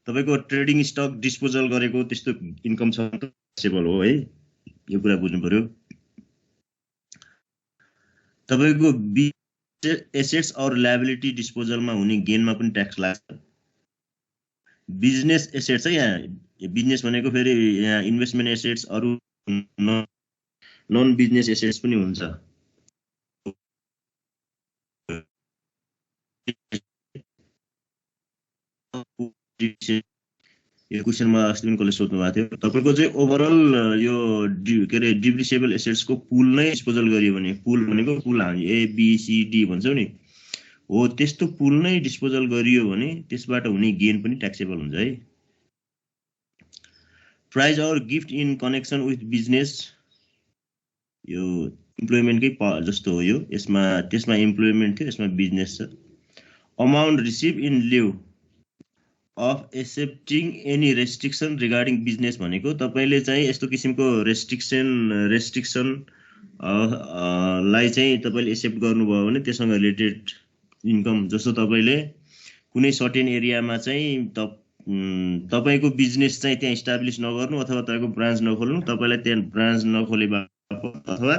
तपाईको trading stock disposal गरेको त्यस्तो इन्कम छ त ट्याक्सेबल हो है, यो कुरा बुझ्नु पर्यो। तपाईको एसेट्स और लायबिलिटी डिस्पोजलमा हुने गेनमा पनि ट्याक्स लाग्छ। बिजनेस एसेट्स है, यहाँ बिजनेस भनेको फेरि यहाँ इन्भेस्टमेन्ट एसेट्स अरु नन बिजनेस एसेट्स पनि हुन्छ। यो क्वेशनमा अस्ति पनि कसले सोध्नु भएको थियो। तपाईको चाहिँ ओभरअल यो के अरे डिप्रिसिएबल एसेट्सको पुल नै डिस्पोजल गरियो भने, पुल भनेको पुल हामी ABCD भन्छौँ नि, हो त्यस्तो पुल नै डिस्पोजल गरियो भने त्यसबाट हुने गेन पनि ट्याक्सेबल हुन्छ है। प्राइज और gift in connection with business, यो इम्प्लोइमेन्टकै जस्तो हो यो, यसमा त्यसमा इम्प्लोइमेन्ट थियो, यसमा बिजनेस छ। Amount receive in Liu of accepting any restriction regarding business भनेको तपाईले चाहिँ यस्तो किसिमको रेस्ट्रिक्सन लाई चाहिँ तपाईले एक्सेप्ट गर्नुभयो भने त्यससँग रिलेटेड इन्कम, जस्तो तपाईले कुनै सर्टेन एरियामा चाहिँ तपाईको बिजनेस चाहिँ त्यहाँ इस्टाब्लिश नगर्नु अथवा तपाईको ब्रान्च नखोल्नु, तपाईलाई त्यहाँ ब्रान्च नखोले बापत अथवा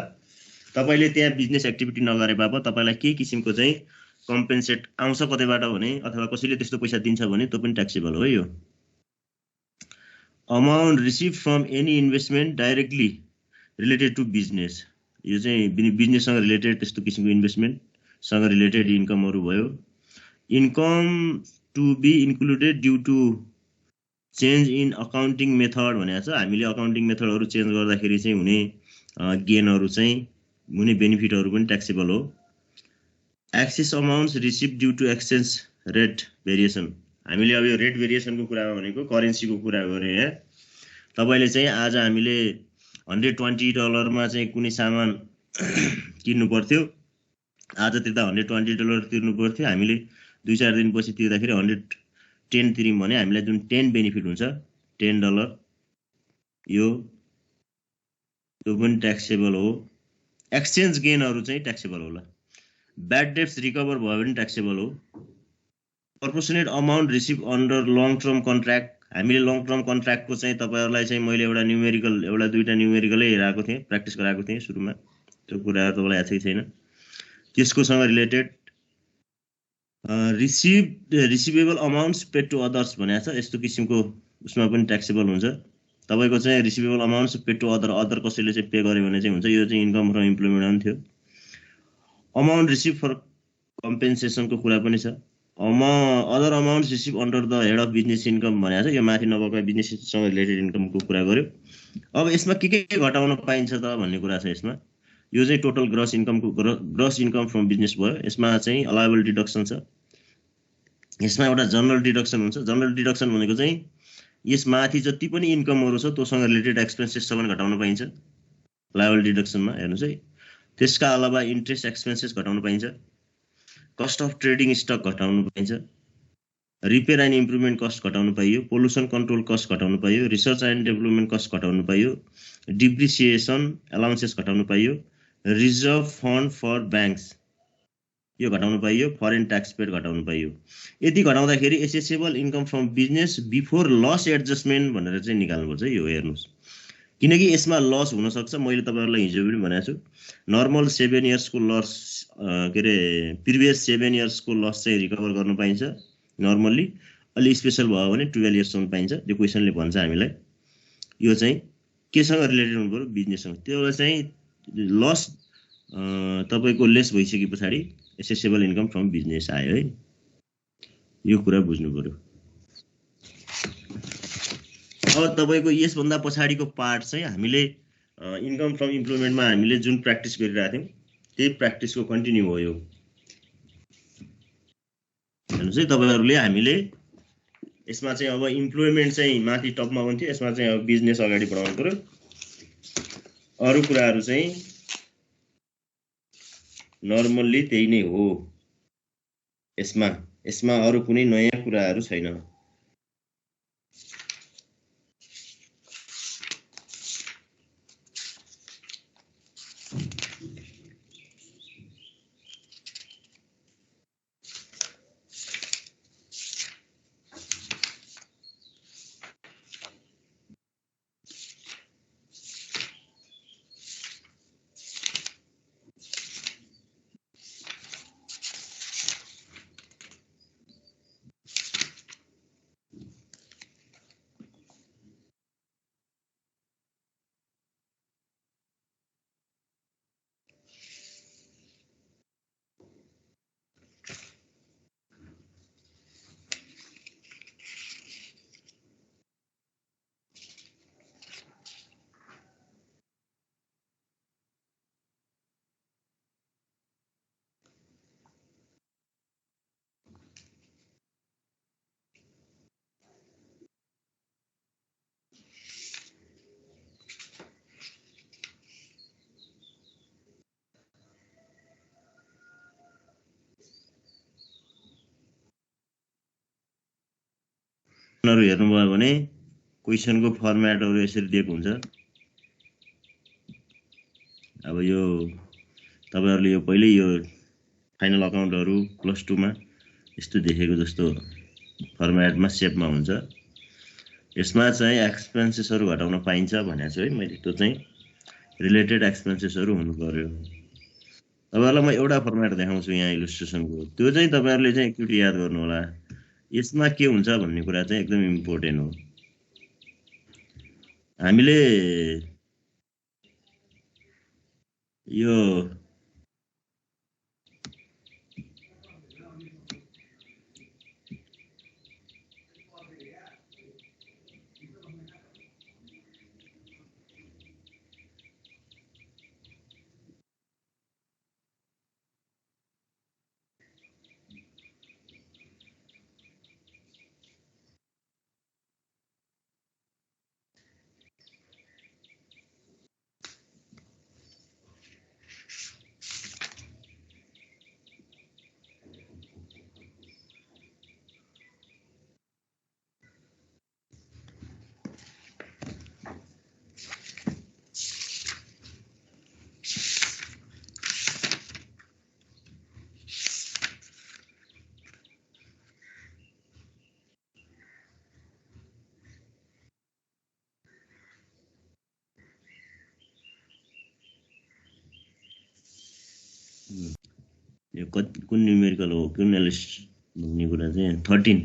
तपाईले त्यहाँ बिजनेस एक्टिभिटी नगरे बापत तपाईलाई के किसिमको चाहिँ कम्पेन्सेट आउँछ कतैबाट भने अथवा कसैले त्यस्तो पैसा दिन्छ भने त्यो पनि ट्याक्सेबल हो यो। Amount receive from any investment directly related to business, यो चाहिँ बिजनेससँग रिलेटेड त्यस्तो किसिमको इन्भेस्टमेन्टसँग रिलेटेड इन्कमहरु भयो। Income to be included due to change in accounting method भनेको छ। हामीले अकाउन्टिङ मेथडहरु चेन्ज गर्दाखेरि चाहिँ हुने गेनहरु चाहिँ हुने बेनिफिटहरु पनि ट्याक्सेबल हो। Excess amounts receive due to exchange rate variation, हामीले अब यो रेट भेरिएसनको कुरा भनेको करेन्सीको कुरा गरे यहाँ। तपाईले चाहिँ आज हामीले $120 मा चाहिँ कुनै सामान किन्नु पर्थ्यो, आज तिर्दा $120 तिर्नु पर्थ्यो, हामीले 2-4 दिनपछि तिर्दाखेरि 110 तिर्यौं भने हामीलाई जुन 10 बेनिफिट हुन्छ $10, यो त्यो पनि ट्याक्सेबल हो। एक्सचेन्ज गेनहरु चाहिँ ट्याक्सेबल होला। ब्याड डेट्स रिकभर भयो भने ट्याक्सेबल हो। Proportionate amount receive under long term contract, हामीले लङ टर्म कन्ट्र्याक्टको चाहिँ तपाईहरुलाई चाहिँ मैले एउटा दुईटा न्यूमेरिकलै हेराएको थिएँ, प्र्याक्टिस गराएको थिएँ सुरुमा, त्यो कुराहरु तपाईलाई याद छैन। त्यसकोसँग related receivable amounts paid to others भनेको छ, यस्तो किसिमको उसमा पनि ट्याक्सेबल हुन्छ। तपाईको चाहिँ receivable amounts paid to other कसैले चाहिँ पे गर्यो भने चाहिँ हुन्छ, यो चाहिँ इन्कम फ्रम इम्प्लोइमेन्ट थियो। अमाउन्ट रिसिभ फर कम्पेन्सेसनको कुरा पनि छ। Other amounts receive under the head of business income भनेको छ, यो माथि नभएको बिजनेससँग रिलेटेड इन्कमको कुरा गर्यो। अब यसमा के घटाउन पाइन्छ त भन्ने कुरा छ यसमा। यो चाहिँ total gross income from business भयो। यसमा चाहिँ अलायबल डिडक्सन छ, यसमा एउटा जनरल डिडक्सन हुन्छ। जनरल डिडक्सन भनेको चाहिँ यसमाथि जति पनि इन्कमहरु छ त्योसँग रिलेटेड एक्सपेन्सेस छ भने घटाउन पाइन्छ लायबल डिडक्सनमा, हेर्नुस् है। त्यसका अलावा इन्ट्रेस्ट एक्सपेन्सेस घटाउन पाइन्छ, कस्ट अफ ट्रेडिङ स्टक घटाउन पाइन्छ, रिपेयर एन्ड इम्प्रुभमेन्ट कस्ट घटाउन पाइयो, पोल्युसन कन्ट्रोल कस्ट घटाउन पाइयो, रिसर्च एन्ड डेभलपमेन्ट कस्ट घटाउन पाइयो, डिप्रिसिएसन अलाउन्सेस घटाउन पाइयो, रिजर्भ फन्ड फर ब्याङ्क्स यो घटाउन पाइयो, फरेन ट्याक्स पेड घटाउन पाइयो। यति घटाउँदाखेरि assessable income from business before loss adjustment भनेर चाहिँ निकाल्नुपर्छ यो, हेर्नुस्। किनकि यसमा लस हुन सक्छ, मैले तपाईहरुलाई हिजो पनि भनेको छु। नर्मल 7 इयर्सको लस के अरे प्रिभियस 7 इयर्सको लस चाहिँ रिकभर गर्न पाइन्छ नर्मल्ली, अलि स्पेशल भयो भने 12 इयर्ससम्म पाइन्छ। त्यो क्वेशनले भन्छ हामीलाई यो चाहिँ केसँग रिलेटेड हुनु पर्यो, बिजनेससँग। त्यो चाहिँ लस तपाईको लेस भइसके पछाडी एसेसेबल इन्कम फ्रम बिजनेस आयो है, यो कुरा बुझ्नु पर्यो। अब तपाईको यसभन्दा पछाडीको पार्ट चाहिँ हामीले इन्कम फ्रम इम्प्लोइमेन्टमा हामीले जुन प्र्याक्टिस गरिरहेका थियौं त्यही प्र्याक्टिसको कन्टिन्यू हो यो। हेर्नुस् है, तपाईहरुले हामीले यसमा चाहिँ अब इम्प्लोइमेन्ट चाहिँ माथि टपमा हुन्थ्यो, यसमा चाहिँ अब बिजनेस अगाडि बढाउनु पर्यो। अरु कुराहरु चाहिँ नर्मल्ली त्यही नै हो, यसमा अरु कुनै नयाँ कुराहरु छैन। क्वेसनहरु हेर्नुभयो भने क्वेसनको फर्म्याटहरु यसरी दिएको हुन्छ। अब यो तपाईहरुले यो पहिले यो फाइनल अकाउन्टहरु प्लस 2 मा यस्तो देखेको जस्तो फर्म्याटमा सेपमा हुन्छ। यसमा चाहिँ एक्सपेन्सेसहरु घटाउन पाइन्छ भनेको छु है मैले। त्यो चाहिँ रिलेटेड एक्सपेन्सेसहरु हुनु पर्यो। तपाईहरुलाई म एउटा फर्म्याट देखाउँछु यहाँ इलस्ट्रेसनको। त्यो चाहिँ तपाईहरुले चाहिँ एकचोटी याद गर्नु होला। यसमा के हुन्छ भन्ने कुरा चाहिँ एकदम इम्पोर्टेन्ट हो। हामीले यो कुन न्युमेरिकल हो कुन एनालिसिस भन्ने कुरा चाहिँ 13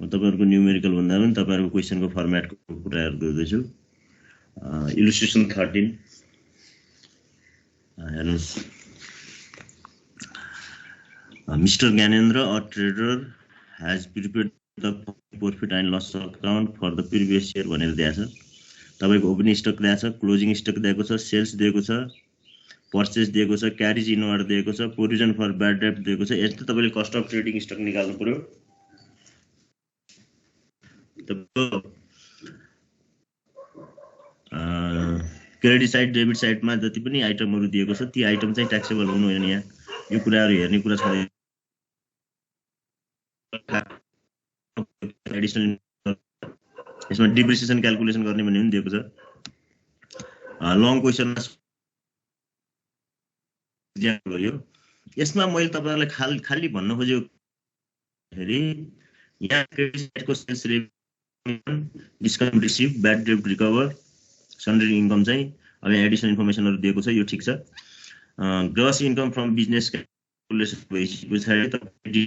तपाईहरुको न्युमेरिकल भन्दा पनि तपाईहरुको क्वेशनको फर्म्याटको कुराहरु गर्दैछु। इलस्ट्रेसन 13 हेर्नुस्। Mr. Gyanendra, a trader, has prepared the profit and loss account for the previous year भनेर दिएको छ। तपाईको ओपनिङ स्टक दिएको छ, क्लोजिङ स्टक दिएको छ, सेल्स दिएको छ, पर्चेज दिएको छ, क्यारेज इनवर्ड दिएको छ, प्रोभिजन फर ब्याड डेट दिएको छ। यस्तो तपाईले कस्ट अफ ट्रेडिङ स्टक निकाल्नु पर्यो। क्रेडिट साइड डेबिट साइडमा जति पनि आइटमहरु दिएको छ ती आइटम चाहिँ ट्याक्सेबल हुनु होइन। यहाँ यो कुराहरु हेर्ने कुरा छ। एडिसनल यसमा डिप्रिसिएसन क्याल्कुलेसन गर्ने भन्ने पनि दिएको छ। लङ क्वेशनमा यो यसमा मैले तपाईहरुलाई खाली भन्न खोजेको हेरी यहाँ क्रेडिट साइडको sales discount receive bad debt recover sundry income चाहिँ अब यहाँ एडिसनल इन्फर्मेसनहरु दिएको छ। यो ठीक छ। Gross income from business calculation भइसकेपछि तपाईले trading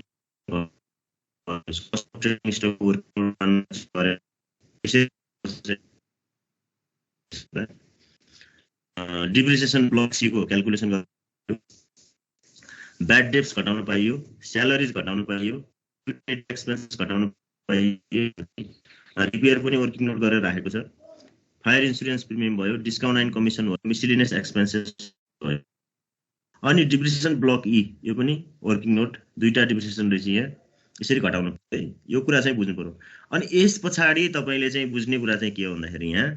stock depreciation block C को क्याल्कुलेसन गर्नु। ब्याड डेट्स घटाउन पाइयो, स्यालेरिज घटाउन पाइयो, एक्सपेन्सेस घटाउन पाइयो, रिपेयर पनि वर्किङ नोट गरेर राखेको छ। फायर इन्स्योरेन्स प्रिमियम भयो, डिस्काउन्ट एन्ड कमिसन भयो, मिसलिनियस एक्सपेन्सेस भयो। अनि डिप्रिसिएसन ब्लक ई यो पनि वर्किङ नोट दुईटा डिप्रिसिएसन रहेछ यहाँ। यसरी घटाउनु पर्यो। यो कुरा चाहिँ बुझ्नु पर्यो। अनि यस पछाडी तपाईले चाहिँ बुझ्ने कुरा चाहिँ के हो भन्दाखेरि यहाँ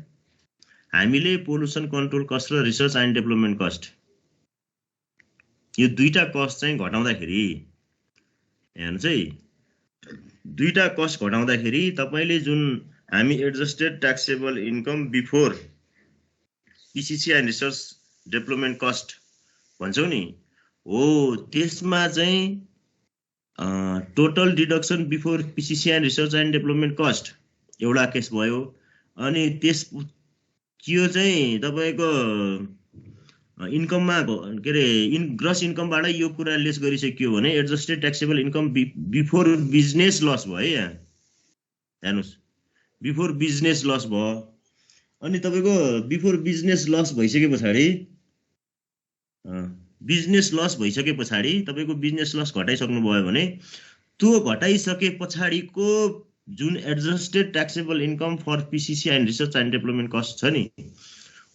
हामीले पोल्युसन कन्ट्रोल कस्ट र रिसर्च एन्ड डेभलपमेन्ट कस्ट यो दुईटा कस्ट चाहिँ घटाउँदाखेरि हेर्नुस् है, दुईटा कस्ट घटाउँदाखेरि तपाईले जुन हामी adjusted taxable income before PCC and research development cost भन्छौ नि हो, त्यसमा चाहिँ total deduction before PCC and research and development cost एउटा केस भयो। अनि त्यस यो चाहिँ तपाईको इन्कममा के रे ग्रस इन्कमबाट यो कुरा लेस गरिसकियो भने adjusted taxable income before business loss भयो। यहाँ हेर्नुस्, बिफोर बिजनेस लस भयो। अनि तपाईको बिफोर बिजनेस लस भइसके पछाडी बिजनेस लस भइसके पछाडी तपाईको बिजनेस लस घटाइसक्नु भयो भने त्यो घटाइसके पछाडीको जुन adjusted taxable income for PCC and research and development cost छ नि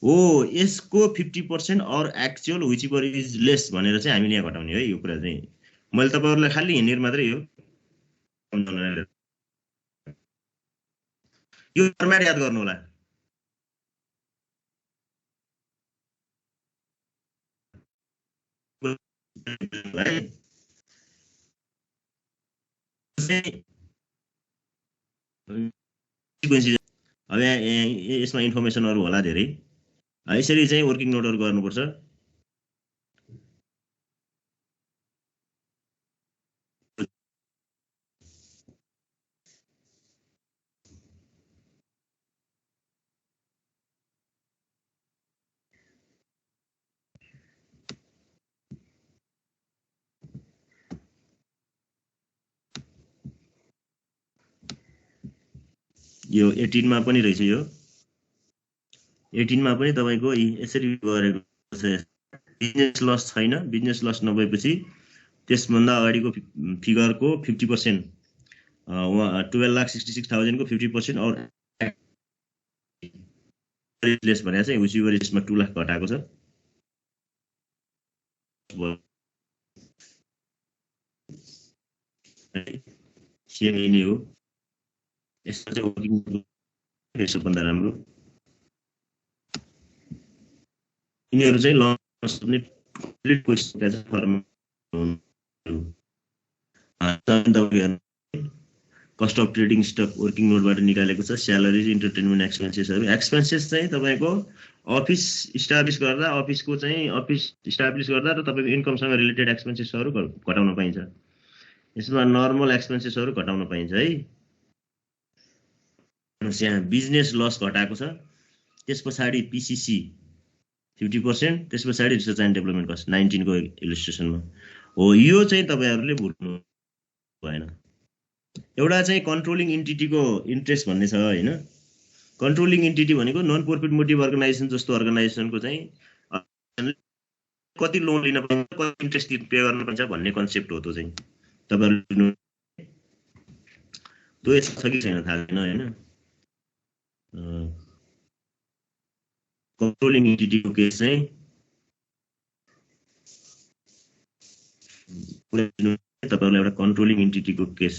हो, यसको 50% or actual whichever is less भनेर चाहिँ हामीले यहाँ घटाउने है। यो कुरा चाहिँ मैले तपाईहरुलाई खाली हिँडेर मात्रै हो। यो फर्म्याट याद गर्नु होला। अब यसमा इन्फर्मेसनहरु होला धेरै यसरी चाहिँ वर्किङ नोटहरु गर्नुपर्छ यो 18 मा पनि रहेछ यो 18 मा पनि तपाईको यसरी गरेको छ बिजनेस लस छैन बिजनेस लस नभएपछि त्यसभन्दा अगाडिको फिगरको 50% 12,66,000 को 50% और लेस भनेको चाहिँ रिसिभरेजमा 2 लाख घटाएको छ सेम यही हो यसमा चाहिँ वर्किङ सबभन्दा राम्रो यिनीहरू चाहिँ लस पनि complete question firm cost of trading stock working नोटबाट निकालेको छ स्यालेरिज इन्टरटेनमेन्ट एक्सपेन्सेसहरु एक्सपेन्सेस चाहिँ तपाईको अफिस इस्टाब्लिश गर्दा अफिसको चाहिँ अफिस इस्टाब्लिश गर्दा र तपाईको इन्कमसँग रिलेटेड एक्सपेन्सेसहरु घटाउन पाइन्छ यसमा नर्मल एक्सपेन्सेसहरु घटाउन पाइन्छ है यहाँ बिजनेस लस घटाएको छ त्यसपछि पीसीसी 50% त्यसपछि रिसर्च एन्ड डेभलपमेन्ट कस्ट 19 को इलस्ट्रेसनमा हो यो चाहिँ तपाईहरुले भुल्नु भएन एउटा चाहिँ कन्ट्रोलिङ एन्टिटीको इन्ट्रेस्ट भन्ने छ हैन कन्ट्रोलिङ एन्टिटी भनेको नन प्रॉफिट मोटिभ अर्गनाइजेसन जस्तो अर्गनाइजेसनको चाहिँ कति लोन लिन पाउँछ कति इन्ट्रेस्ट पे गर्न पर्छ भन्ने कन्सेप्ट हो त्यो चाहिँ तपाईहरु त्यो छ कि छैन थाहा छैन हैन कन्ट्रोलिङ एन्टिटीको केस चाहिँ तपाईहरुलाई एउटा कन्ट्रोलिङ एन्टिटीको केस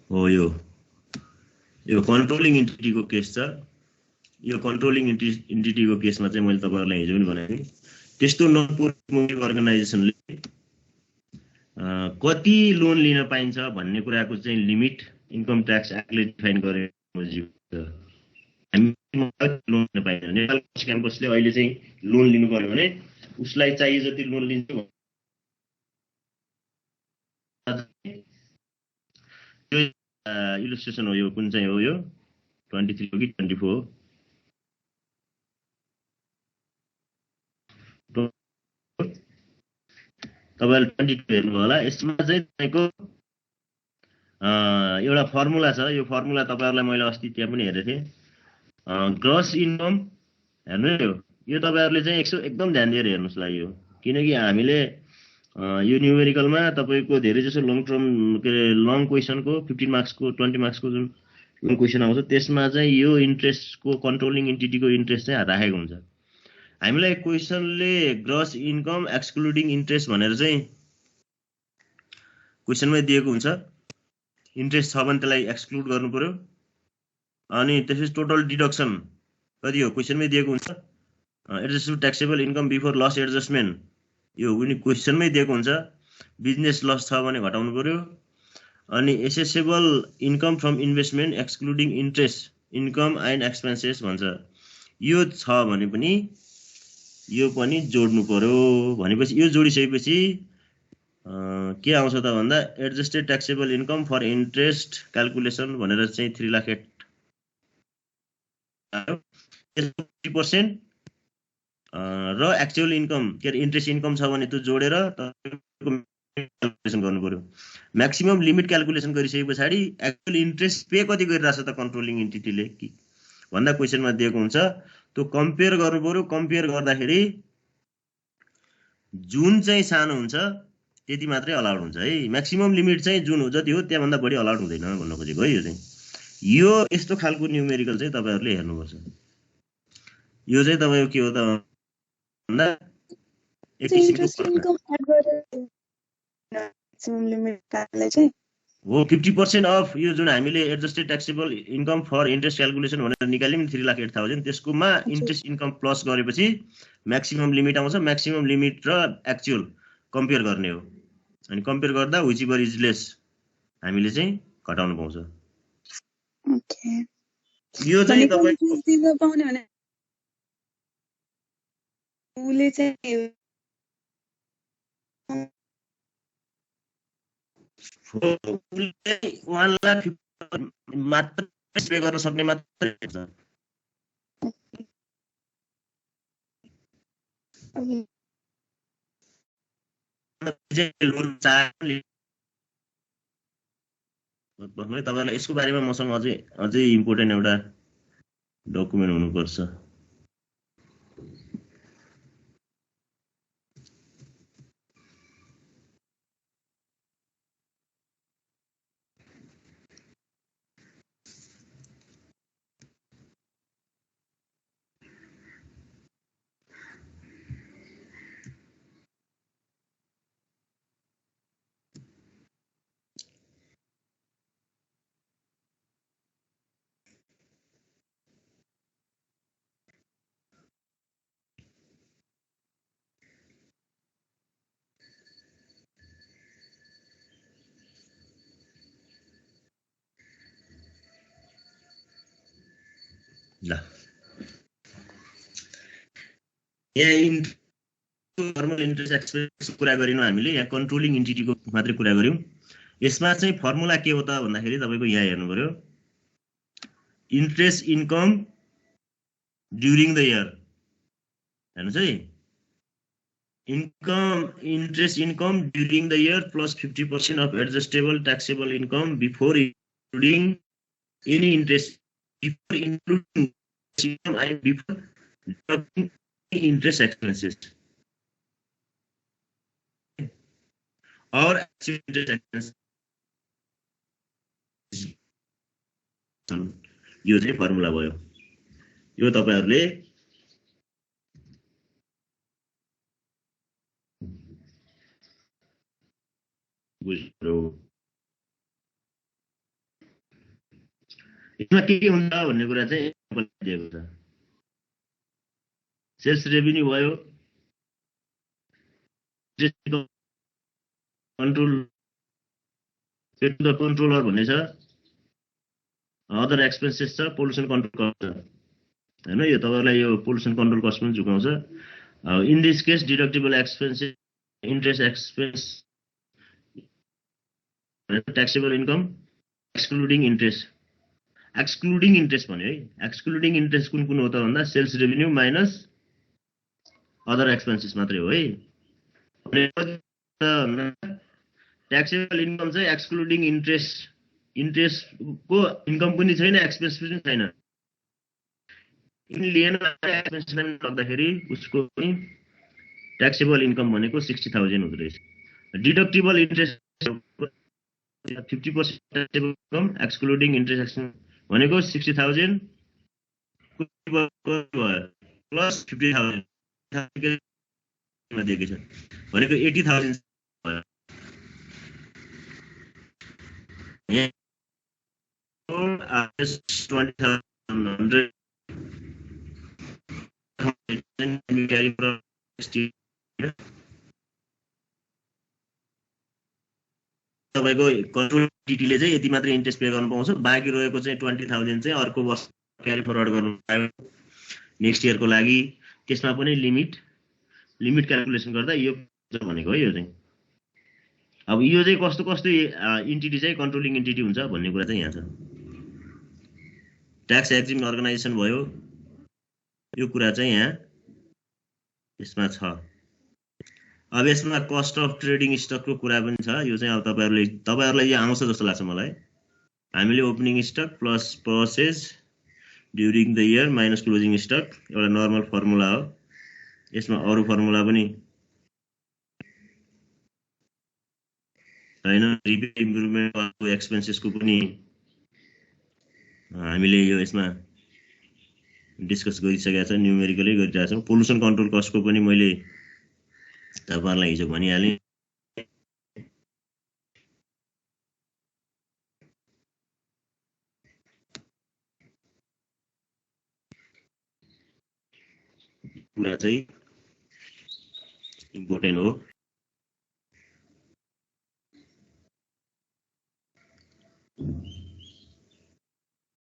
हो यो कन्ट्रोलिङ एन्टिटीको केस छ यो कन्ट्रोलिङ एन्टिटीको केसमा चाहिँ मैले तपाईहरुलाई हिजो पनि भनेको थिएँ त्यस्तो नन प्रॉफिट मोटिभ अर्गनाइजेसनले कति लोन लिन पाइन्छ भन्ने कुराको चाहिँ लिमिट इन्कम ट्याक्स एक्टले डिफाइन गरेको हामी लोन लिन पाइन्छ नेपाल क्याम्पसले अहिले चाहिँ लोन लिनु पर्यो भने उसलाई चाहिए जति लोन लिन्छ यो इलस्ट्रेसन हो यो कुन चाहिँ हो यो 23 हो कि 24 हो तपाईहरुले 22 हेर्नु होला यसमा चाहिँ तपाईको एउटा फर्मुला छ यो फर्मुला तपाईहरुलाई मैले अस्ति त्यहाँ पनि हेरेको थिएँ ग्रस इन्कम हेर्नु यो तपाईहरुले चाहिँ एकदम ध्यान दिएर हेर्नुस् ल यो किनकि हामीले यो न्यूमेरिकलमा तपाईको धेरै जसो लङ टर्म लङ क्वेशनको 15 मार्क्सको 20 मार्क्सको जुन लङ क्वेशन आउँछ त्यसमा चाहिँ यो इन्ट्रेस्टको कन्ट्रोलिङ एन्टिटीको इन्ट्रेस्ट चाहिँ राखेको हुन्छ हामीलाई क्वेशनले ग्रस इन्कम एक्सक्लुडिङ इन्ट्रेस्ट भनेर चाहिँ क्वेशनमै दिएको हुन्छ इन्ट्रेस्ट छ भने त्यसलाई एक्सक्लुड गर्नु पर्यो अनि त्यसपछि टोटल डिडक्सन कति हो क्वेशनमै दिएको हुन्छ adjustable taxable income before loss adjustment यो पनि क्वेशनमै दिएको हुन्छ बिजनेस लस छ भने घटाउनु पर्यो अनि accessible income from investment excluding interest income and expenses भन्छ यो छ भने पनि यो पनि जोड्नु पर्यो भनेपछि यो जोडिसकेपछि के आउँछ त भन्दा adjusted taxable income for interest calculation भनेर चाहिँ 3,08,000 50% र एक्चुअल इन्कम के अरे इन्ट्रेस्ट इन्कम छ भने त्यो जोडेर क्याल्कुलेसन गर्नु पर्यो म्याक्सिमम लिमिट क्याल्कुलेसन गरिसकेपछि एक्चुअल इन्ट्रेस्ट पे कति गरिरहेछ त कन्ट्रोलिङ एन्टिटीले भन्दा क्वेशनमा दिएको हुन्छ त्यो कम्पेयर गर्नु पर्यो कम्पेयर गर्दाखेरि जुन चाहिँ सानो हुन्छ त्यति मात्रै अलाउड हुन्छ है म्याक्सिमम लिमिट चाहिँ जुन हो जति हो त्यहाँभन्दा बढी अलाउड हुँदैन भन्न खोजेको है यो चाहिँ यो यस्तो खालको न्यूमेरिकल चाहिँ तपाईहरुले हेर्नुपर्छ यो चाहिँ तपाईको के हो त भन्दा एक किसिमको म्याक्सिमम लिमिट काट्नलाई चाहिँ हो 50% अफ यो जुन हामीले adjusted taxable income for interest calculation भनेर निकाल्यौँ नि 3,08,000 त्यसकोमा इन्ट्रेस्ट इन्कम प्लस गरेपछि म्याक्सिमम लिमिट आउँछ म्याक्सिमम लिमिट र एक्चुअल कम्पेयर गर्ने हो अनि कम्पेयर गर्दा व्हिच एभर इज लेस हामीले चाहिँ घटाउन पाउँछ ओके यो चाहिँ भनेको तपाईको इन्ट्रेस्ट दिन पाउने भने उले चाहिँ उसले 1,50,000 मात्र पे गर्न सक्ने मात्र हुन्छ लोन चाहे तपाईलाई यसको बारेमा मसँग अझै इम्पोर्टेन्ट एउटा डकुमेन्ट हुनुपर्छ ल यहाँ फर्मल इन्ट्रेस्ट एक्सपेन्स कुरा गरिनौँ हामीले यहाँ कन्ट्रोलिङ इन्टिटीको मात्रै कुरा गर्यौँ यसमा चाहिँ फर्मुला के हो त भन्दाखेरि तपाईको यहाँ हेर्नु पर्यो interest income during the year हेर्नुस् है interest income during the year plus 50% of adjustable taxable income before including any interest before including income and before deducting interest expenses or actual interest expenses यो चाहिँ formula भयो यो तपाईहरुले बुझ्नु यसमा के हुन्छ भन्ने कुरा चाहिँ दिएको छ सेल्स रेभिन्यू भयो control paid to the controller भन्ने छ अदर एक्सपेन्सेस छ पोल्युसन कन्ट्रोल कस्ट हैन यो तपाईहरुलाई यो पोल्युसन कन्ट्रोल कस्ट पनि झुकाउँछ in this case deductible expenses interest expense taxable income excluding interest भन्यो है एक्सक्लुडिङ इन्ट्रेस्ट कुन कुन हो त भन्दा sales revenue minus other expenses मात्रै हो है ट्याक्सेबल इन्कम चाहिँ एक्सक्लुडिङ इन्ट्रेस्टको इन्कम पनि छैन एक्सपेन्स पनि छैन लिएन एक्सपेन्स लाग्दाखेरि उसको पनि ट्याक्सेबल इन्कम भनेको 60,000 हुँदो रहेछ deductible interest 50% taxable income excluding interest भनेको 60,000 प्लस 50,000 दिएको छ भनेको 80,000 तपाईको कन्ट्रोल डिटीले चाहिँ यति मात्र इन्ट्रेस्ट पे गर्न पाउँछ बाँकी रहेको चाहिँ 20,000 चाहिँ अर्को वर्ष क्यारी फरवर्ड गर्नु नेक्स्ट इयरको लागि त्यसमा पनि लिमिट क्याल्कुलेसन गर्दा यो भनेको हो यो चाहिँ अब यो चाहिँ कस्तो इन्टिटी चाहिँ कन्ट्रोलिङ इन्टिटी हुन्छ भन्ने कुरा चाहिँ यहाँ छ ट्याक्स एक्जिम अर्गनाइजेसन भयो यो कुरा चाहिँ यहाँ यसमा छ अब यसमा कस्ट अफ ट्रेडिङ स्टकको कुरा पनि छ यो चाहिँ अब तपाईहरुलाई यो आउँछ जस्तो लाग्छ मलाई हामीले opening stock plus purchase during the year minus closing stock एउटा नर्मल फर्मुला हो यसमा अरु फर्मुला पनि हैन रिपेयर इम्प्रुभमेन्ट एक्सपेन्सेसको पनि हामीले यो यसमा डिस्कस गरिसकेका छौं न्युमेरिकली गरिरहेका छौं पोल्युसन कन्ट्रोल कस्टको पनि मैले तपाईहरुलाई हिजो भनिहालेँ कुरा चाहिँ इम्पोर्टेन्ट हो।